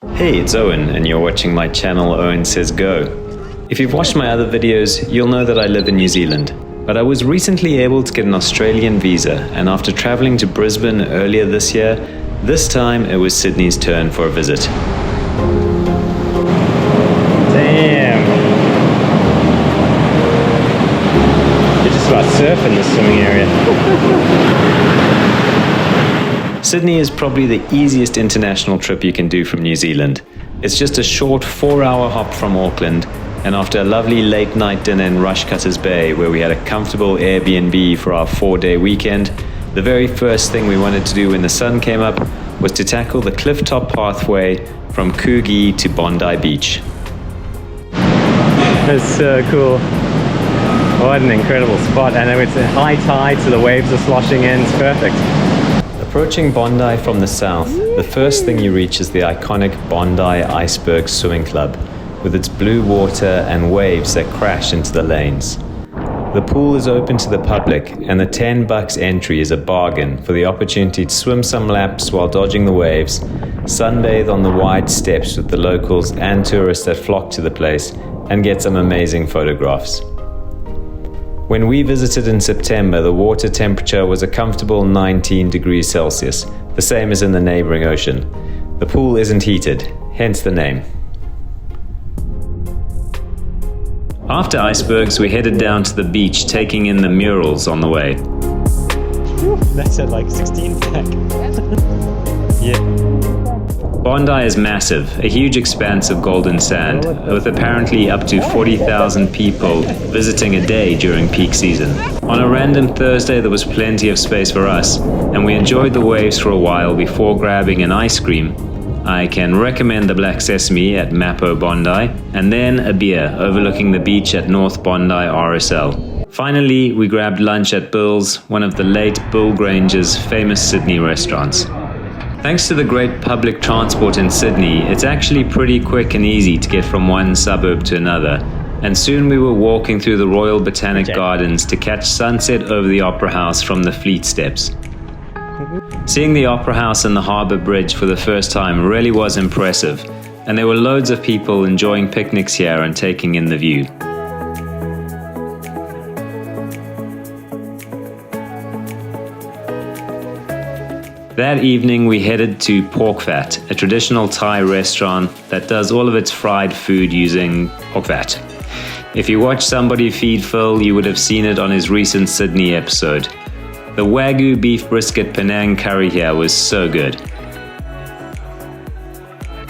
Hey, it's Owen, and you're watching my channel Owen Says Go. If you've watched my other videos, you'll know that I live in New Zealand. But I was recently able to get an Australian visa, and after traveling to Brisbane earlier this year, this time it was Sydney's turn for a visit. Damn. You're just about surfing this swimming area. Sydney is probably the easiest international trip you can do from New Zealand. It's just a short 4-hour hop from Auckland, and after a lovely late night dinner in Rushcutters Bay where we had a comfortable Airbnb for our 4-day weekend, the very first thing we wanted to do when the sun came up was to tackle the cliff-top pathway from Coogee to Bondi Beach. That's so cool. What an incredible spot. And it's a high tide, so the waves are sloshing in. It's perfect. Approaching Bondi from the south, the first thing you reach is the iconic Bondi Iceberg Swimming Club, with its blue water and waves that crash into the lanes. The pool is open to the public, and the $10 entry is a bargain for the opportunity to swim some laps while dodging the waves, sunbathe on the wide steps with the locals and tourists that flock to the place, and get some amazing photographs. When we visited in September, the water temperature was a comfortable 19 degrees Celsius, the same as in the neighboring ocean. The pool isn't heated, hence the name. After icebergs, we headed down to the beach, taking in the murals on the way. That's at like 16 back. Yeah. Bondi is massive, a huge expanse of golden sand, with apparently up to 40,000 people visiting a day during peak season. On a random Thursday, there was plenty of space for us, and we enjoyed the waves for a while before grabbing an ice cream. I can recommend the Black Sesame at Mapo Bondi, and then a beer overlooking the beach at North Bondi RSL. Finally, we grabbed lunch at Bill's, one of the late Bill Granger's famous Sydney restaurants. Thanks to the great public transport in Sydney, it's actually pretty quick and easy to get from one suburb to another, and soon we were walking through the Royal Botanic Gardens to catch sunset over the Opera House from the Fleet Steps. Seeing the Opera House and the Harbour Bridge for the first time really was impressive, and there were loads of people enjoying picnics here and taking in the view. That evening we headed to Porkfat, a traditional Thai restaurant that does all of its fried food using porkfat. If you watch Somebody Feed Phil, you would have seen it on his recent Sydney episode. The Wagyu beef brisket Penang curry here was so good.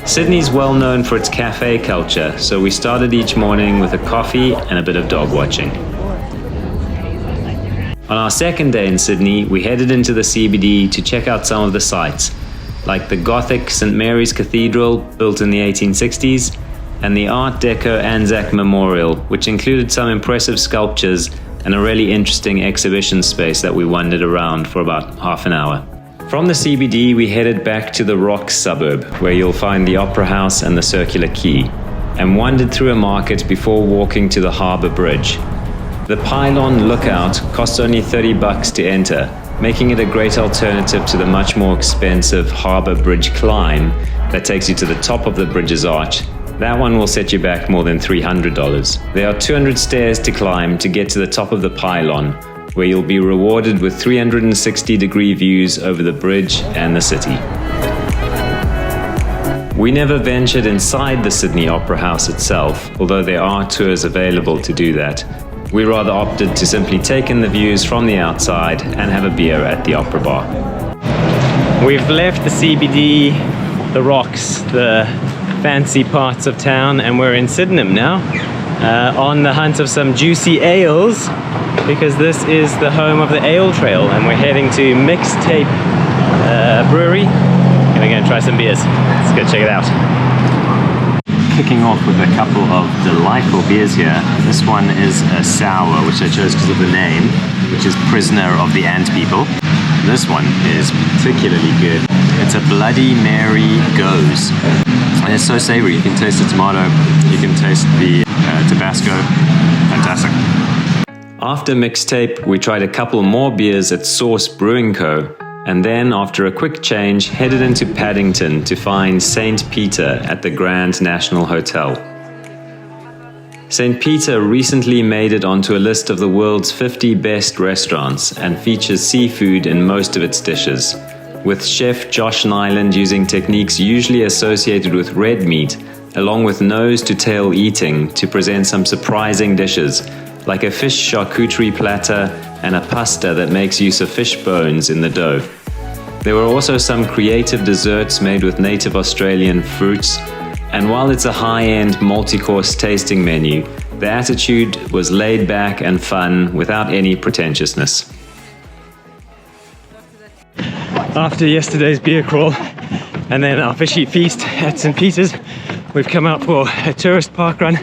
Sydney's well known for its cafe culture, so we started each morning with a coffee and a bit of dog watching. On our second day in Sydney, we headed into the CBD to check out some of the sights, like the Gothic St. Mary's Cathedral, built in the 1860s, and the Art Deco Anzac Memorial, which included some impressive sculptures and a really interesting exhibition space that we wandered around for about half an hour. From the CBD, we headed back to the Rocks suburb, where you'll find the Opera House and the Circular Quay, and wandered through a market before walking to the Harbour Bridge. The Pylon lookout costs only $30 to enter, making it a great alternative to the much more expensive Harbour Bridge climb that takes you to the top of the bridge's arch. That one will set you back more than $300. There are 200 stairs to climb to get to the top of the Pylon, where you'll be rewarded with 360-degree views over the bridge and the city. We never ventured inside the Sydney Opera House itself, although there are tours available to do that. We rather opted to simply take in the views from the outside and have a beer at the Opera Bar. We've left the CBD, the Rocks, the fancy parts of town, and we're in Sydenham now, on the hunt of some juicy ales, because this is the home of the Ale Trail, and we're heading to Mixtape Brewery, and we're going to try some beers. Let's go check it out. Kicking off with a couple of delightful beers here. This one is a sour, which I chose because of the name, which is Prisoner of the Ant People. This one is particularly good. It's a Bloody Mary Goes. And it's so savory. You can taste the tomato, you can taste the Tabasco. Fantastic. After Mixtape, we tried a couple more beers at Source Brewing Co. and then, after a quick change, headed into Paddington to find St. Peter at the Grand National Hotel. St. Peter recently made it onto a list of the world's 50 best restaurants and features seafood in most of its dishes, with chef Josh Nyland using techniques usually associated with red meat, along with nose-to-tail eating to present some surprising dishes, like a fish charcuterie platter and a pasta that makes use of fish bones in the dough. There were also some creative desserts made with native Australian fruits, and while it's a high-end multi-course tasting menu, the attitude was laid back and fun without any pretentiousness. After yesterday's beer crawl and then our fishy feast at St. Peter's, we've come out for a tourist park run.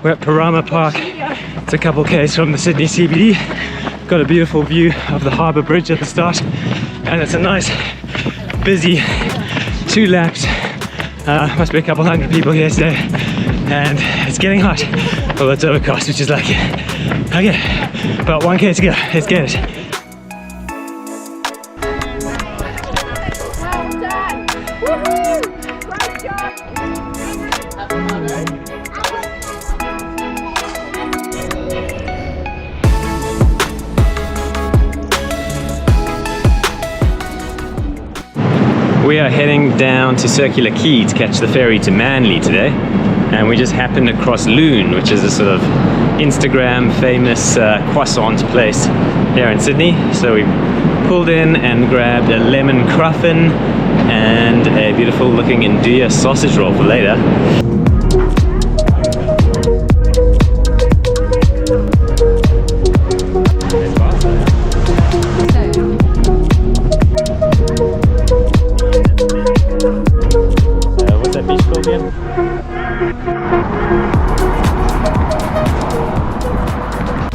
We're at Pirrama Park. It's a couple k's from the Sydney CBD. Got a beautiful view of the Harbour Bridge at the start, and it's a nice, busy 2 laps. Must be a couple hundred people here today, and it's getting hot. Well, it's overcast, which is lucky. Okay, about 1k to go. Let's get it. Well done! Woohoo! Great job! We are heading down to Circular Quay to catch the ferry to Manly today, and we just happened across Lune, which is a sort of Instagram famous croissant place here in Sydney. So we pulled in and grabbed a lemon cruffin and a beautiful looking Nduja sausage roll for later.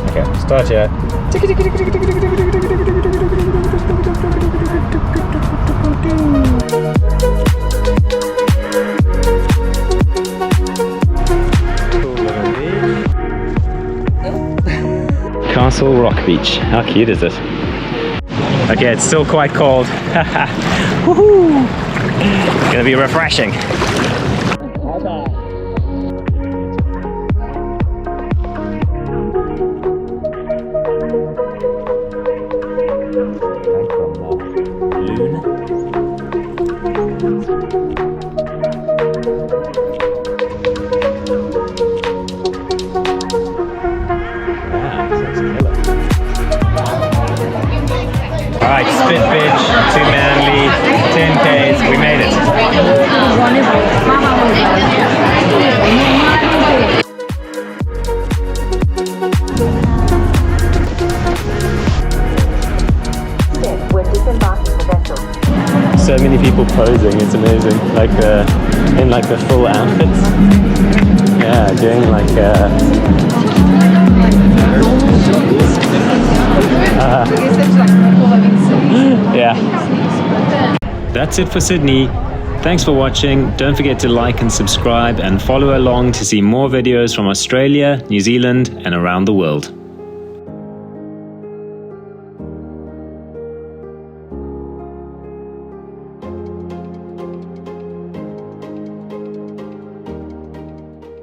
Okay, start here. Castle Rock Beach. How cute is it? Okay, it's still quite cold. Woohoo! It's gonna be refreshing. Alright, Spit Bitch to Manly, 10 Ks, we made it. So many people posing, it's amazing. Like in like the full outfits. Yeah, doing like yeah. That's it for Sydney. Thanks for watching. Don't forget to like and subscribe and follow along to see more videos from Australia, New Zealand, and around the world.